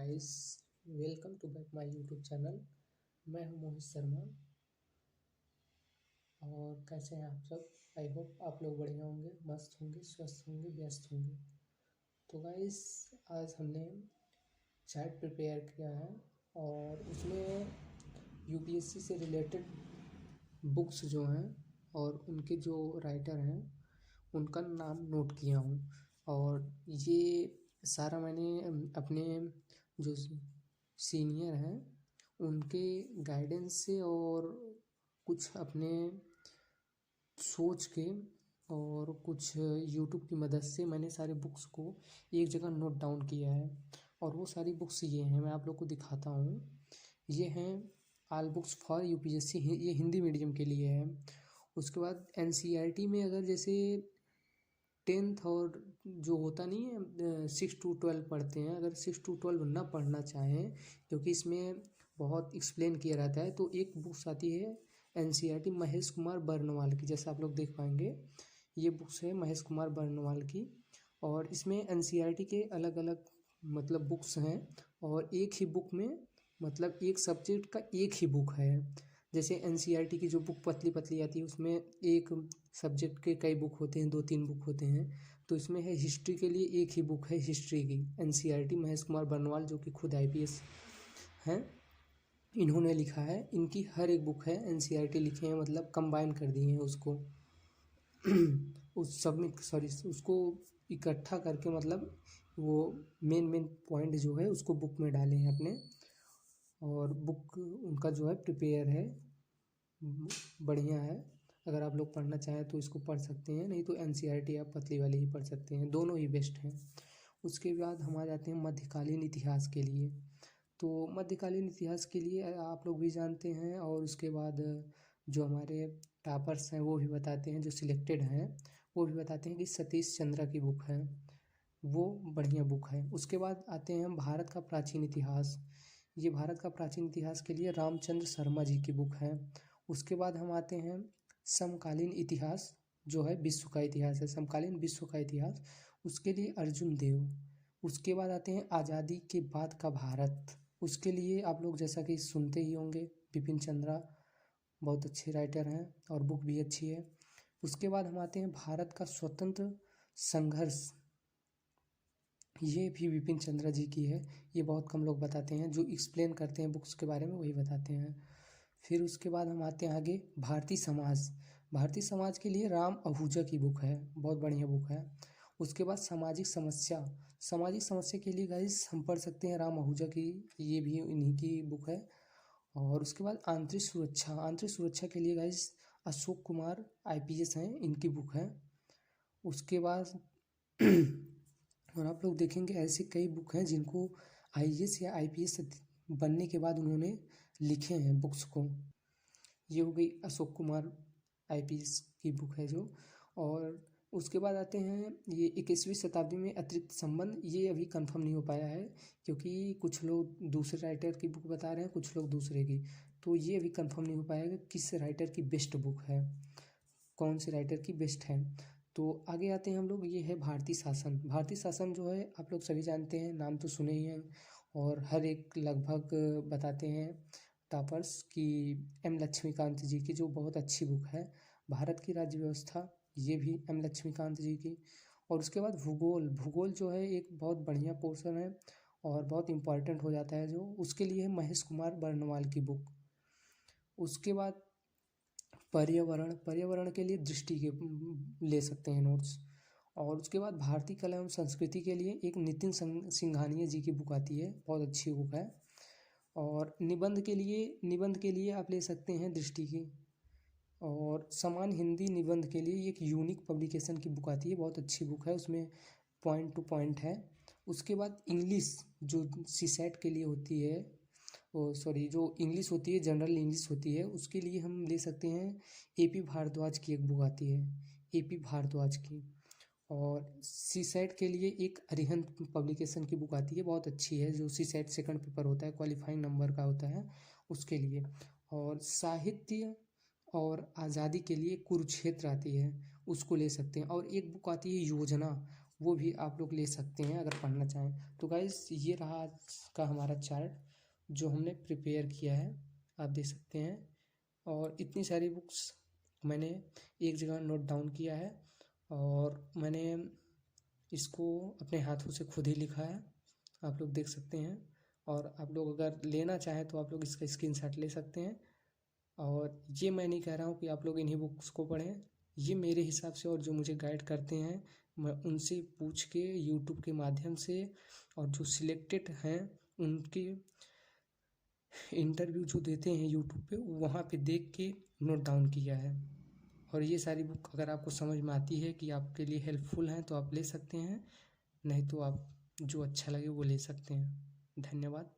Guys, welcome to back my YouTube channel. मैं हूं मोहित शर्मा। और कैसे हैं आप सब? आई होप आप लोग बढ़िया होंगे, मस्त होंगे, स्वस्थ होंगे, व्यस्त होंगे। तो गाइस, आज हमने चैट प्रिपेयर किया है और उसमें यूपीएससी से रिलेटेड बुक्स जो हैं और उनके जो राइटर हैं उनका नाम नोट किया हूँ। और ये सारा मैंने अपने जो सीनियर हैं उनके गाइडेंस से और कुछ अपने सोच के और कुछ यूट्यूब की मदद से मैंने सारे बुक्स को एक जगह नोट डाउन किया है। और वो सारी बुक्स ये हैं, मैं आप लोग को दिखाता हूँ। ये हैं ऑल बुक्स फॉर यूपीएससी, ये हिंदी मीडियम के लिए है। उसके बाद एनसीईआरटी में अगर जैसे 10th और जो होता नहीं है 6 to 12 पढ़ते हैं, अगर 6 to 12 ना पढ़ना चाहें क्योंकि इसमें बहुत एक्सप्लेन किया रहता है, तो एक बुक्स आती है एनसीईआरटी महेश कुमार बर्नवाल की। जैसे आप लोग देख पाएंगे, ये बुक्स है महेश कुमार बर्नवाल की। और इसमें एनसीईआरटी के अलग अलग मतलब बुक्स हैं और एक ही बुक में मतलब एक सब्जेक्ट का एक ही बुक है। जैसे एनसीईआरटी की जो बुक पतली पतली आती है उसमें एक सब्जेक्ट के कई बुक होते हैं, 2-3 बुक होते हैं। तो इसमें है हिस्ट्री के लिए एक ही बुक है हिस्ट्री की, एनसीईआरटी महेश कुमार बर्नवाल जो कि खुद आईपीएस हैं, इन्होंने लिखा है। इनकी हर एक बुक है एनसीईआरटी लिखे हैं, मतलब कंबाइन कर दिए हैं उसको उस सब में उसको इकट्ठा करके, मतलब वो मेन पॉइंट जो है उसको बुक में डाले हैं अपने। और बुक उनका जो है प्रिपेयर है, बढ़िया है। अगर आप लोग पढ़ना चाहें तो इसको पढ़ सकते हैं, नहीं तो एनसीईआरटी आप पतली वाली ही पढ़ सकते हैं, दोनों ही बेस्ट हैं। उसके बाद हम आ जाते हैं मध्यकालीन इतिहास के लिए। तो मध्यकालीन इतिहास के लिए आप लोग भी जानते हैं, और उसके बाद जो हमारे टॉपर्स हैं वो भी बताते हैं, जो सिलेक्टेड हैं वो भी बताते हैं कि सतीश चंद्रा की बुक है, वो बढ़िया बुक है। उसके बाद आते हैं हम भारत का प्राचीन इतिहास। ये भारत का प्राचीन इतिहास के लिए रामचंद्र शर्मा जी की बुक है। उसके बाद हम आते हैं समकालीन इतिहास, जो है विश्व का इतिहास है, समकालीन विश्व का इतिहास, उसके लिए अर्जुन देव। उसके बाद आते हैं आज़ादी के बाद का भारत, उसके लिए आप लोग जैसा कि सुनते ही होंगे बिपिन चंद्रा, बहुत अच्छे राइटर हैं और बुक भी अच्छी है। उसके बाद हम आते हैं भारत का स्वतंत्र संघर्ष, ये भी बिपिन चंद्रा जी की है। ये बहुत कम लोग बताते हैं, जो एक्सप्लेन करते हैं बुक्स के बारे में वही बताते हैं। फिर उसके बाद हम आते हैं आगे भारतीय समाज। भारतीय समाज के लिए राम आहूजा की बुक है, बहुत बढ़िया बुक है। उसके बाद सामाजिक समस्या, सामाजिक समस्या के लिए गाइस हम पढ़ सकते हैं राम आहूजा की, ये भी इन्हीं की बुक है। और उसके बाद आंतरिक सुरक्षा, आंतरिक सुरक्षा के लिए गाइस अशोक कुमार आईपीएस हैं, इनकी बुक है। उसके बाद और आप लोग देखेंगे ऐसे कई बुक हैं जिनको आईएएस या आईपीएस बनने के बाद उन्होंने लिखे हैं बुक्स को। ये हो गई अशोक कुमार आईपीएस की बुक है जो। और उसके बाद आते हैं ये 21वीं शताब्दी में अतिरिक्त संबंध, ये अभी कंफर्म नहीं हो पाया है क्योंकि कुछ लोग दूसरे राइटर की बुक बता रहे हैं, कुछ लोग दूसरे की, तो ये अभी कंफर्म नहीं हो पाएगा किस राइटर की बेस्ट बुक है, कौन से राइटर की बेस्ट है। तो आगे आते हैं हम लोग, ये है भारतीय शासन। भारतीय शासन जो है आप लोग सभी जानते हैं, नाम तो सुने ही हैं और हर एक लगभग बताते हैं टॉपर्स की एम लक्ष्मीकांत जी की, जो बहुत अच्छी बुक है। भारत की राज्य व्यवस्था, ये भी एम लक्ष्मीकांत जी की। और उसके बाद भूगोल, भूगोल जो है एक बहुत बढ़िया पोर्शन है और बहुत इम्पॉर्टेंट हो जाता है, जो उसके लिए है महेश कुमार बर्नवाल की बुक। उसके बाद पर्यावरण, पर्यावरण के लिए दृष्टि के ले सकते हैं नोट्स। और उसके बाद भारतीय कला एवं संस्कृति के लिए एक नितिन सिंघानिया जी की बुक आती है, बहुत अच्छी बुक है। और निबंध के लिए आप ले सकते हैं दृष्टि की। और समान हिंदी निबंध के लिए एक यूनिक पब्लिकेशन की बुक आती है, बहुत अच्छी बुक है, उसमें पॉइंट टू पॉइंट है। उसके बाद इंग्लिश जो सीसेट के लिए होती है, जो इंग्लिश होती है, जनरल इंग्लिश होती है, उसके लिए हम ले सकते हैं एपी भारद्वाज की एक बुक आती है, एपी भारद्वाज की। और सीसेट के लिए एक अरिहंत पब्लिकेशन की बुक आती है, बहुत अच्छी है, जो सीसेट सेकंड पेपर होता है, क्वालिफाइंग नंबर का होता है, उसके लिए। और साहित्य और आज़ादी के लिए कुरुक्षेत्र आती है, उसको ले सकते हैं। और एक बुक आती है योजना, वो भी आप लोग ले सकते हैं अगर पढ़ना चाहें। तो गाइस ये रहा आज का हमारा चार्ट जो हमने प्रिपेयर किया है, आप देख सकते हैं। और इतनी सारी बुक्स मैंने एक जगह नोट डाउन किया है और मैंने इसको अपने हाथों से खुद ही लिखा है, आप लोग देख सकते हैं। और आप लोग अगर लेना चाहें तो आप लोग इसका स्क्रीनशॉट ले सकते हैं। और ये मैं नहीं कह रहा हूँ कि आप लोग इन्हीं बुक्स को पढ़ें, ये मेरे हिसाब से और जो मुझे गाइड करते हैं मैं उनसे पूछ के यूट्यूब के माध्यम से, और जो सिलेक्टेड हैं उनके इंटरव्यू जो देते हैं यूट्यूब पे, वहाँ पे देख के नोट डाउन किया है। और ये सारी बुक अगर आपको समझ में आती है कि आपके लिए हेल्पफुल हैं तो आप ले सकते हैं, नहीं तो आप जो अच्छा लगे वो ले सकते हैं। धन्यवाद।